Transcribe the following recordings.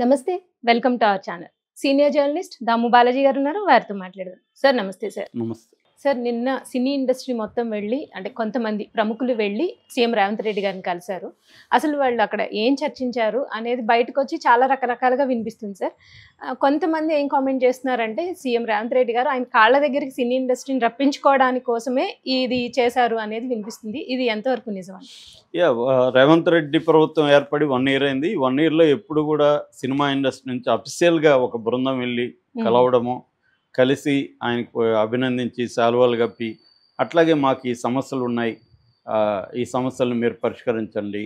నమస్తే. Welcome to our channel. Senior journalist Damu Balaji గారున్నారు. వారితో మాట్లాడదాం. సార్ నమస్తే సార్. నమస్తే. సార్ నిన్న సినీ ఇండస్ట్రీ మొత్తం వెళ్ళి అంటే కొంతమంది ప్రముఖులు వెళ్ళి సీఎం రేవంత్ రెడ్డి గారిని కలిశారు. అసలు వాళ్ళు అక్కడ ఏం చర్చించారు అనేది బయటకొచ్చి చాలా రకరకాలుగా వినిపిస్తుంది సార్. కొంతమంది ఏం కామెంట్ చేస్తున్నారంటే సీఎం రేవంత్ రెడ్డి గారు ఆయన కాళ్ళ దగ్గరికి సినీ ఇండస్ట్రీని రప్పించుకోవడానికి కోసమే ఇది చేశారు అనేది వినిపిస్తుంది. ఇది ఎంతవరకు నిజమండి? రేవంత్ రెడ్డి ప్రభుత్వం ఏర్పడి 1 ఇయర్ అయింది. 1 ఇయర్‌లో ఎప్పుడు కూడా సినిమా ఇండస్ట్రీ నుంచి అఫీషియల్‌గా ఒక బృందం వెళ్ళి కలవడము, కలిసి ఆయనకు అభినందించి శాలువాలు కప్పి, అట్లాగే మాకు ఈ సమస్యలు ఉన్నాయి, ఈ సమస్యలను మీరు పరిష్కరించండి,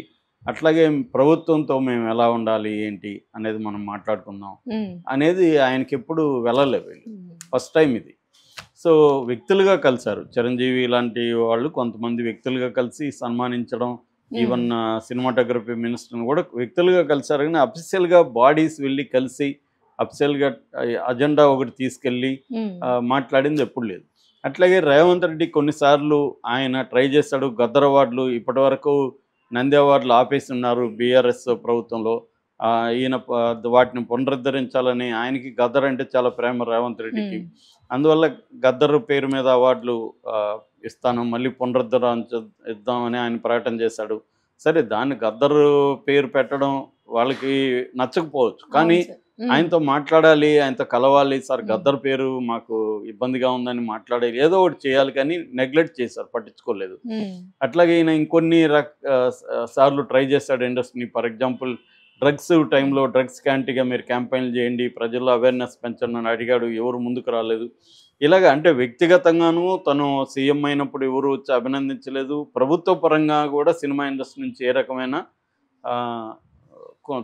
అట్లాగే ప్రభుత్వంతో మేము ఎలా ఉండాలి ఏంటి అనేది మనం మాట్లాడుకుందాం అనేది ఆయనకి ఎప్పుడు వెళ్ళలేదు. ఫస్ట్ టైం ఇది. సో వ్యక్తులుగా కలిశారు. చిరంజీవి లాంటి వాళ్ళు కొంతమంది వ్యక్తులుగా కలిసి సన్మానించడం, ఈవెన్ సినిమాటోగ్రఫీ మినిస్టర్ని కూడా వ్యక్తులుగా కలిశారు. కానీ అఫీషియల్గా బాడీస్ వెళ్ళి కలిసి అఫీషియల్గా అజెండా ఒకటి తీసుకెళ్ళి మాట్లాడింది ఎప్పుడు లేదు. అట్లాగే రేవంత్ రెడ్డి కొన్నిసార్లు ఆయన ట్రై చేశాడు. గద్దర్ అవార్డులు ఇప్పటి వరకు నంది అవార్డులు ఆపేసి ఉన్నారు బీఆర్ఎస్ ప్రభుత్వంలో. ఈయన వాటిని పునరుద్ధరించాలని, ఆయనకి గద్దర్ అంటే చాలా ప్రేమ రేవంత్ రెడ్డికి. అందువల్ల గద్దర్ పేరు మీద అవార్డులు ఇస్తాను, మళ్ళీ ఇద్దామని ఆయన ప్రకటన చేశాడు. సరే, దాన్ని గద్దర్ పేరు పెట్టడం వాళ్ళకి నచ్చకపోవచ్చు, కానీ ఆయనతో మాట్లాడాలి, ఆయనతో కలవాలి. సార్ గద్దర్ పేరు మాకు ఇబ్బందిగా ఉందని మాట్లాడాలి, ఏదో ఒకటి చేయాలి, కానీ నెగ్లెక్ట్ చేశారు, పట్టించుకోలేదు. అట్లాగే ఈయన ఇంకొన్ని సార్లు ట్రై చేశాడు ఇండస్ట్రీని. ఫర్ ఎగ్జాంపుల్ డ్రగ్స్ టైంలో డ్రగ్స్ క్యాంటీగా మీరు క్యాంపెయిన్లు చేయండి, ప్రజల్లో అవేర్నెస్ పెంచండి అని అడిగాడు, ఎవరు ముందుకు రాలేదు. ఇలాగ అంటే వ్యక్తిగతంగానూ తను సీఎం అయినప్పుడు ఎవరు వచ్చి అభినందించలేదు. ప్రభుత్వ పరంగా కూడా సినిమా ఇండస్ట్రీ నుంచి ఏ రకమైన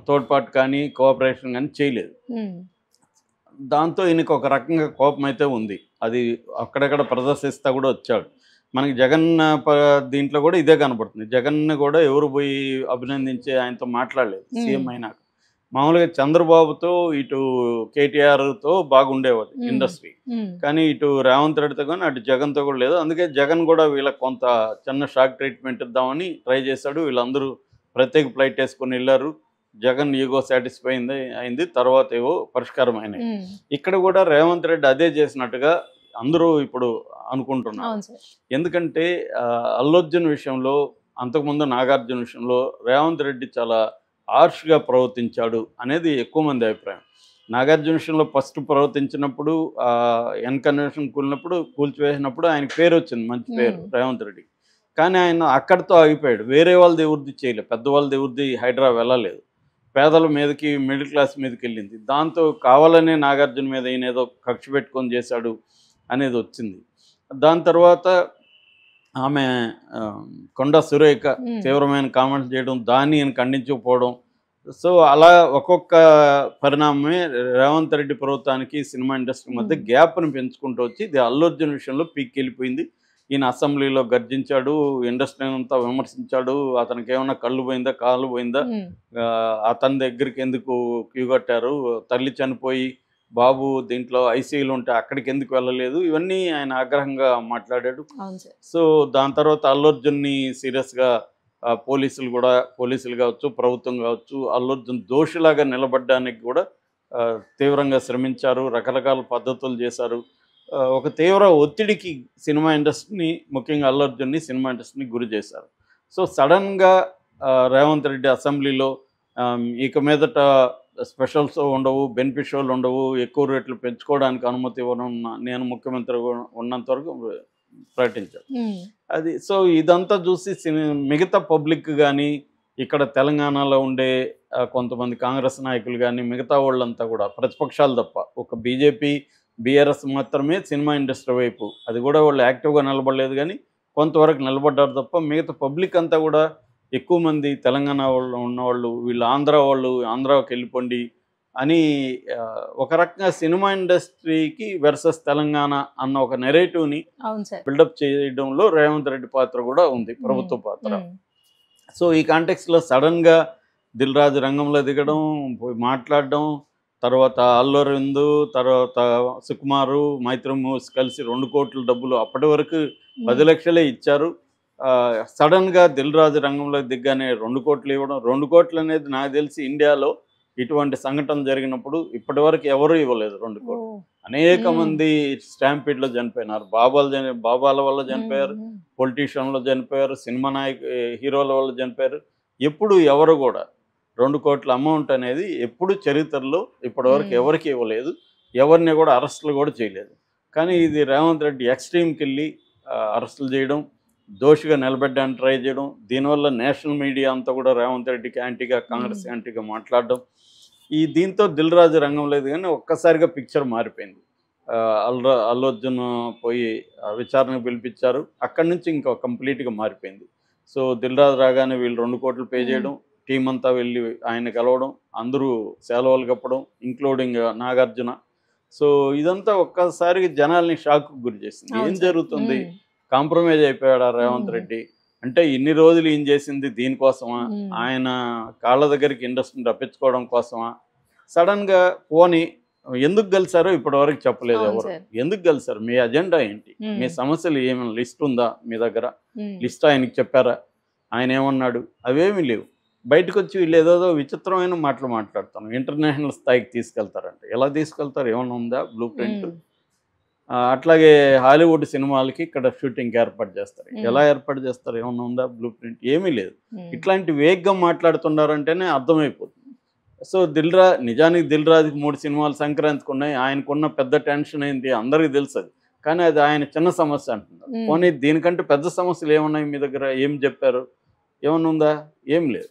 తోడ్పాటు కానీ కోఆపరేషన్ కానీ చేయలేదు. దాంతో ఈయనకు ఒక రకంగా కోపం అయితే ఉంది. అది అక్కడక్కడ ప్రదర్శిస్తా కూడా వచ్చాడు. మనకి జగన్ దీంట్లో కూడా ఇదే కనపడుతుంది. జగన్ని కూడా ఎవరు పోయి అభినందించి ఆయనతో మాట్లాడలేదు సీఎం అయినాక. మామూలుగా చంద్రబాబుతో ఇటు కేటీఆర్తో బాగుండేవాడు ఇండస్ట్రీ, కానీ ఇటు రేవంత్ రెడ్డితో కానీ అటు జగన్తో కూడా లేదు. అందుకే జగన్ కూడా వీళ్ళకి కొంత చిన్న షాక్ ట్రీట్మెంట్ ఇద్దామని ట్రై చేశాడు. వీళ్ళందరూ ప్రత్యేక ఫ్లైట్ వేసుకొని వెళ్ళారు. జగన్ ఈగో సాటిస్ఫై అయింది, తర్వాత ఏవో పరిష్కారం అయినాయి. ఇక్కడ కూడా రేవంత్ రెడ్డి అదే చేసినట్టుగా అందరూ ఇప్పుడు అనుకుంటున్నారు. ఎందుకంటే అల్లు అర్జున్ విషయంలో, అంతకుముందు నాగార్జున విషయంలో రేవంత్ రెడ్డి చాలా హార్ష్గా ప్రవర్తించాడు అనేది ఎక్కువ మంది అభిప్రాయం. నాగార్జున విషయంలో ఫస్ట్ ప్రవర్తించినప్పుడు ఎన్కన్వెన్షన్ కూల్చివేసినప్పుడు ఆయనకి పేరు వచ్చింది, మంచి పేరు రేవంత్ రెడ్డి. కానీ ఆయన అక్కడితో ఆగిపోయాడు. వేరే వాళ్ళది ఎవరిది చేయలేదు, పెద్దవాళ్ళది ఎవరిది హైడ్రా వెళ్ళలేదు. పేదల మీదకి, మిడిల్ క్లాస్ మీదకి వెళ్ళింది. దాంతో కావాలనే నాగార్జున మీద ఈయన ఏదో కక్ష పెట్టుకొని చేశాడు అనేది వచ్చింది. దాని తర్వాత ఆమె కొండా సురేఖ తీవ్రమైన కామెంట్స్ చేయడం, దాన్ని ఈయన ఖండించకపోవడం. సో అలా ఒక్కొక్క పరిణామమే రేవంత్ రెడ్డి ప్రభుత్వానికి సినిమా ఇండస్ట్రీ మధ్య గ్యాప్ను పెంచుకుంటూ వచ్చి ఇది అల్లు అర్జున్ విషయంలో పీక్ వెళ్ళిపోయింది. ఈయన అసెంబ్లీలో గర్జించాడు, ఇండస్ట్రీ అంతా విమర్శించాడు. అతనికి ఏమన్నా కళ్ళు పోయిందా, కాళ్ళు పోయిందా, అతని దగ్గరికి ఎందుకు క్యూ కట్టారు, తల్లి చనిపోయి బాబు దీంట్లో ఐసీయూలో ఉంటే అక్కడికి ఎందుకు వెళ్ళలేదు, ఇవన్నీ ఆయన ఆగ్రహంగా మాట్లాడాడు. సో దాని తర్వాత అల్లు అర్జున్ని సీరియస్గా పోలీసులు కావచ్చు, ప్రభుత్వం కావచ్చు, అల్లు అర్జున్ దోషిలాగా నిలబడడానికి కూడా తీవ్రంగా శ్రమించారు, రకరకాల పద్ధతులు చేశారు. ఒక తీవ్ర ఒత్తిడికి సినిమా ఇండస్ట్రీని, ముఖ్యంగా అల్లు అర్జున్ని సినిమా ఇండస్ట్రీని గురి చేశారు. సో సడన్గా రేవంత్ రెడ్డి అసెంబ్లీలో ఇక మీదట స్పెషల్ షో ఉండవు, బెనిఫిట్ షోలు ఉండవు, ఎక్కువ రేట్లు పెంచుకోవడానికి అనుమతి ఇవ్వడం నేను ముఖ్యమంత్రి ఉన్నంత వరకు ప్రకటించారు. అది సో ఇదంతా చూసి మిగతా పబ్లిక్ కానీ, ఇక్కడ తెలంగాణలో ఉండే కొంతమంది కాంగ్రెస్ నాయకులు కానీ, మిగతా వాళ్ళంతా కూడా ప్రతిపక్షాలు తప్ప, ఒక బీజేపీ బీఆర్ఎస్ మాత్రమే సినిమా ఇండస్ట్రీ వైపు, అది కూడా వాళ్ళు యాక్టివ్గా నిలబడలేదు, కానీ కొంతవరకు నిలబడ్డారు తప్ప మిగతా పబ్లిక్ అంతా కూడా ఎక్కువ మంది తెలంగాణ వాళ్ళు ఉన్నవాళ్ళు, వీళ్ళు ఆంధ్ర వాళ్ళు ఆంధ్రాకి వెళ్ళిపోండి అని ఒక రకంగా సినిమా ఇండస్ట్రీకి వర్సెస్ తెలంగాణ అన్న ఒక నెరేటివ్ని బిల్డప్ చేయడంలో రేవంత్ రెడ్డి పాత్ర కూడా ఉంది, ప్రభుత్వ పాత్ర. సో ఈ కాంటెక్స్లో సడన్గా దిల్ రాజు రంగంలో దిగడం, మాట్లాడడం, తర్వాత అల్లు అరవింద్, తర్వాత సుకుమారు, మైత్రి మూవీస్ కలిసి 2 కోట్ల డబ్బులు అప్పటి వరకు 10 లక్షలే ఇచ్చారు. సడన్గా దిల్ రాజు రంగంలో దిగ్గానే 2 కోట్లు ఇవ్వడం. 2 కోట్లు అనేది నాకు తెలిసి ఇండియాలో ఇటువంటి సంఘటన జరిగినప్పుడు ఇప్పటివరకు ఎవరు ఇవ్వలేదు 2 కోట్లు. అనేక మంది స్టాంపీడ్లో చనిపోయినారు. బాబాల వల్ల చనిపోయారు, పొలిటీషియన్లు చనిపోయారు, సినిమా హీరోల వల్ల చనిపోయారు. ఎప్పుడు ఎవరు కూడా 2 కోట్ల అమౌంట్ అనేది ఎప్పుడు చరిత్రలో ఇప్పటివరకు ఎవరికి ఇవ్వలేదు. ఎవరిని కూడా అరెస్టులు కూడా చేయలేదు. కానీ ఇది రేవంత్ రెడ్డి ఎక్స్ట్రీమ్కి వెళ్ళి అరెస్టులు చేయడం, దోషిగా నిలబెట్టడానికి ట్రై చేయడం, దీనివల్ల నేషనల్ మీడియా అంతా కూడా రేవంత్ రెడ్డికి యాంటీగా, కాంగ్రెస్ యాంటీగా మాట్లాడడం, దీంతో దిల్ రాజు రంగం లేదు. కానీ ఒక్కసారిగా పిక్చర్ మారిపోయింది. అల్లు అర్జున్ పోయి విచారణకు పిలిపించారు. అక్కడి నుంచి ఇంకా కంప్లీట్గా మారిపోయింది. సో దిల్ రాజు రాగానే వీళ్ళు 2 కోట్లు పే చేయడం, టీం అంతా వెళ్ళి ఆయన కలవడం, అందరూ సెలవులు కప్పడం, ఇంక్లూడింగ్ నాగార్జున. సో ఇదంతా ఒక్కసారిగా జనాల్ని షాక్కు గురి చేసింది. ఏం జరుగుతుంది? కాంప్రమైజ్ అయిపోయాడా రేవంత్ రెడ్డి? అంటే ఇన్ని రోజులు ఏం చేసింది దీనికోసమా? ఆయన కాళ్ళ దగ్గరికి ఇండస్ట్రీని రప్పించుకోవడం కోసమా? సడన్గా పోనీ ఎందుకు కలిసారో ఇప్పటివరకు చెప్పలేదు ఎవరు. ఎందుకు కలిసారు? మీ అజెండా ఏంటి? మీ సమస్యలు ఏమైనా లిస్ట్ ఉందా మీ దగ్గర? లిస్ట్ ఆయనకి చెప్పారా? ఆయన ఏమన్నాడు? అవేమీ లేవు. బయటకు వచ్చి వీళ్ళు ఏదో విచిత్రమైన మాటలు మాట్లాడతాను. ఇంటర్నేషనల్ స్థాయికి తీసుకెళ్తారంట. ఎలా తీసుకెళ్తారు? ఏమన్నా ఉందా బ్లూ ప్రింట్? అట్లాగే హాలీవుడ్ సినిమాలకి ఇక్కడ షూటింగ్ ఏర్పాటు చేస్తారు. ఎలా ఏర్పాటు చేస్తారు? ఏమన్నా ఉందా బ్లూ ప్రింట్? ఏమీ లేదు. ఇట్లాంటి వేగ్గా మాట్లాడుతున్నారంటేనే అర్థమైపోతుంది. సో నిజానికి దిల్ రాజుకి 3 సినిమాలు సంక్రాంతికి ఉన్నాయి. ఆయనకున్న పెద్ద టెన్షన్ ఏంటి అందరికీ తెలుసు అది. కానీ అది ఆయన చిన్న సమస్య అంటున్నారు. పోనీ దీనికంటే పెద్ద సమస్యలు ఏమున్నాయి మీ దగ్గర? ఏం చెప్పారు? ఏమన్నా ఉందా? ఏం లేదు.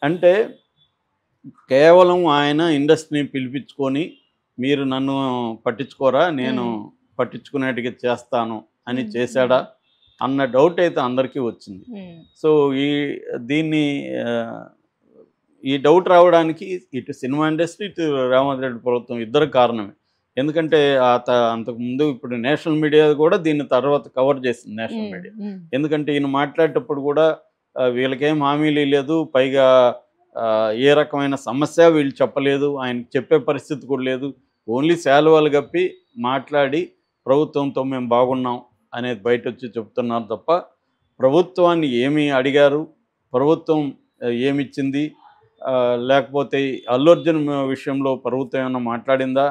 అంటే కేవలం ఆయన ఇండస్ట్రీని పిలిపించుకొని మీరు నన్ను పట్టించుకోరా, నేను పట్టించుకునేట్టుగా చేస్తాను అని చేశాడా అన్న డౌట్ అయితే అందరికీ వచ్చింది. సో ఈ డౌట్ రావడానికి ఇటు సినిమా ఇండస్ట్రీ, ఇటు రేవంత్ రెడ్డి ప్రభుత్వం ఇద్దరు కారణమే. ఎందుకంటే అంతకుముందు ఇప్పుడు నేషనల్ మీడియా కూడా దీన్ని తర్వాత కవర్ చేసింది నేషనల్ మీడియా. ఎందుకంటే ఈయన మాట్లాడేటప్పుడు కూడా వీళ్ళకేం హామీలు లేదు, పైగా ఏ రకమైన సమస్య వీళ్ళు చెప్పలేదు, ఆయనకి చెప్పే పరిస్థితి కూడా లేదు. ఓన్లీ శాలువాలు కప్పి మాట్లాడి ప్రభుత్వంతో మేము బాగున్నాం అనేది బయట వచ్చి చెప్తున్నారు తప్ప ప్రభుత్వాన్ని ఏమి అడిగారు, ప్రభుత్వం ఏమిచ్చింది, లేకపోతే అల్లు అర్జున్ విషయంలో ప్రభుత్వం ఏమైనా మాట్లాడిందా?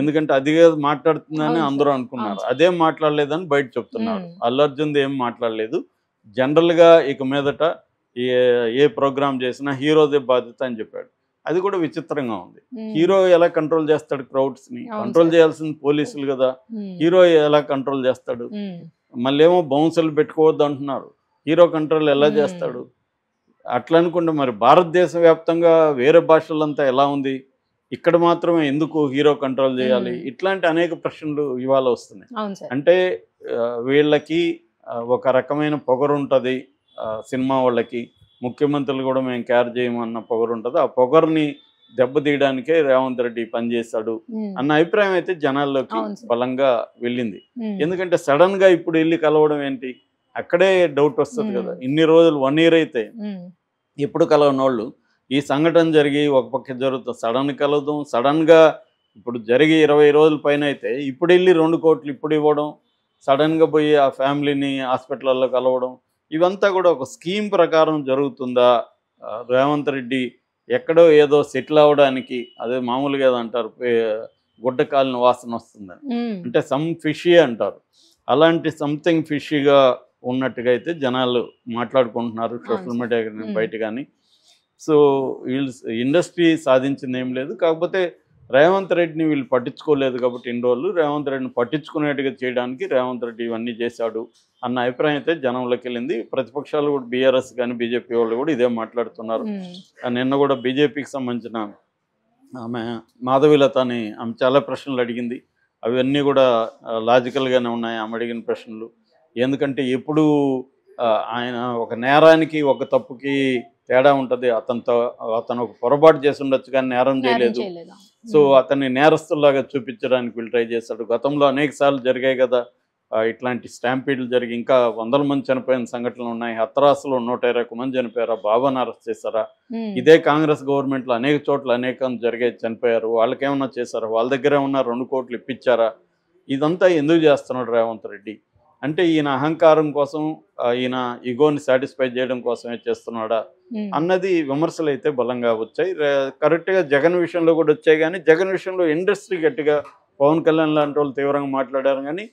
ఎందుకంటే అదిగా మాట్లాడుతుందని అందరూ అనుకున్నారు. అదేం మాట్లాడలేదని బయట చెప్తున్నారు. అల్లు అర్జున్ది ఏం మాట్లాడలేదు. జనరల్గా ఇక మీదట ఏ ప్రోగ్రామ్ చేసినా హీరోదే బాధ్యత అని చెప్పాడు. అది కూడా విచిత్రంగా ఉంది. హీరో ఎలా కంట్రోల్ చేస్తాడు క్రౌడ్స్ని? కంట్రోల్ చేయాల్సింది పోలీసులు కదా. హీరో ఎలా కంట్రోల్ చేస్తాడు? మళ్ళీ ఏమో బౌన్సర్లు పెట్టుకోవద్దు అంటున్నారు. హీరో కంట్రోల్ ఎలా చేస్తాడు? అట్లా అనుకుంటే మరి భారతదేశ వ్యాప్తంగా వేరే భాషలంతా ఎలా ఉంది? ఇక్కడ మాత్రమే ఎందుకు హీరో కంట్రోల్ చేయాలి? ఇట్లాంటి అనేక ప్రశ్నలు ఇవాళ వస్తున్నాయి. అంటే వీళ్ళకి ఒక రకమైన పొగరు ఉంటుంది సినిమా వాళ్ళకి. ముఖ్యమంత్రులు కూడా మేము కేర్ చేయమన్న పొగరు ఉంటుంది. ఆ పొగరుని దెబ్బతీయడానికే రేవంత్ రెడ్డి పనిచేశాడు అన్న అభిప్రాయం అయితే జనాల్లోకి బలంగా వెళ్ళింది. ఎందుకంటే సడన్గా ఇప్పుడు వెళ్ళి కలవడం ఏంటి? అక్కడే డౌట్ వస్తుంది కదా. ఇన్ని రోజులు 1 year అయితే ఎప్పుడు కలవనోళ్ళు ఈ సంఘటన జరిగి ఒక పక్క జరుగుతుంది, సడన్ కలవడం, సడన్గా ఇప్పుడు జరిగి 20 రోజుల పైన అయితే ఇప్పుడు వెళ్ళి 2 కోట్లు ఇప్పుడు ఇవ్వడం, సడన్గా పోయి ఆ ఫ్యామిలీని హాస్పిటల్లో కలవడం, ఇవంతా కూడా ఒక స్కీమ్ ప్రకారం జరుగుతుందా? రేవంత్ రెడ్డి ఎక్కడో ఏదో సెటిల్ అవ్వడానికి, అదే మామూలుగా అంటారు గుడ్డ కాలిన వాసన వస్తుందని, అంటే సమ్ ఫిషీ అంటారు. అలాంటి సంథింగ్ ఫిషీగా ఉన్నట్టుగా అయితే జనాలు మాట్లాడుకుంటున్నారు సోషల్ మీడియా బయట. కానీ సో వీళ్ళు ఇండస్ట్రీ సాధించింది ఏం లేదు. కాకపోతే రేవంత్ రెడ్డిని వీళ్ళు పట్టించుకోలేదు కాబట్టి ఇన్ని రోజులు రేవంత్ రెడ్డిని పట్టించుకునేట్టుగా చేయడానికి రేవంత్ రెడ్డి ఇవన్నీ చేశాడు అన్న అభిప్రాయం అయితే జనంలోకి వెళ్ళింది. ప్రతిపక్షాలు కూడా బీఆర్ఎస్ కానీ బీజేపీ వాళ్ళు కూడా ఇదే మాట్లాడుతున్నారు. నిన్న కూడా బీజేపీకి సంబంధించిన ఆమె మాధవీలత అని ఆమె చాలా ప్రశ్నలు అడిగింది. అవన్నీ కూడా లాజికల్గానే ఉన్నాయి ఆమె అడిగిన ప్రశ్నలు. ఎందుకంటే ఎప్పుడు ఆయన ఒక నేరానికి ఒక తప్పుకి తేడా ఉంటుంది. అతను ఒక పొరపాటు చేసి ఉండొచ్చు కానీ నేరం చేయలేదు. సో అతన్ని నేరస్తుల్లాగా చూపించడానికి వీళ్ళు ట్రై చేశాడు. గతంలో అనేక సార్లు జరిగాయి కదా ఇట్లాంటి స్టాంపీడ్లు జరిగి, ఇంకా 100 మంది చనిపోయిన సంఘటనలు ఉన్నాయి. హత్రాసులో 121 మంది చనిపోయారా? బాబాను అరెస్ట్ చేశారా? ఇదే కాంగ్రెస్ గవర్నమెంట్లో అనేక చోట్ల అనేకం జరిగాయి, చనిపోయారు. వాళ్ళకేమన్నా చేశారా? వాళ్ళ దగ్గరే ఉన్న 2 కోట్లు ఇప్పించారా? ఇదంతా ఎందుకు చేస్తున్నాడు రేవంత్ రెడ్డి అంటే ఈయన అహంకారం కోసం ఈయన ఈగోని సాటిస్ఫై చేయడం కోసమే చేస్తున్నాడా అన్నది విమర్శలు అయితే బలంగా వచ్చాయి. కరెక్ట్గా జగన్ విషయంలో కూడా వచ్చాయి, కానీ జగన్ విషయంలో ఇండస్ట్రీ గట్టిగా పవన్ కళ్యాణ్ లాంటి వాళ్ళు తీవ్రంగా మాట్లాడారు, కానీ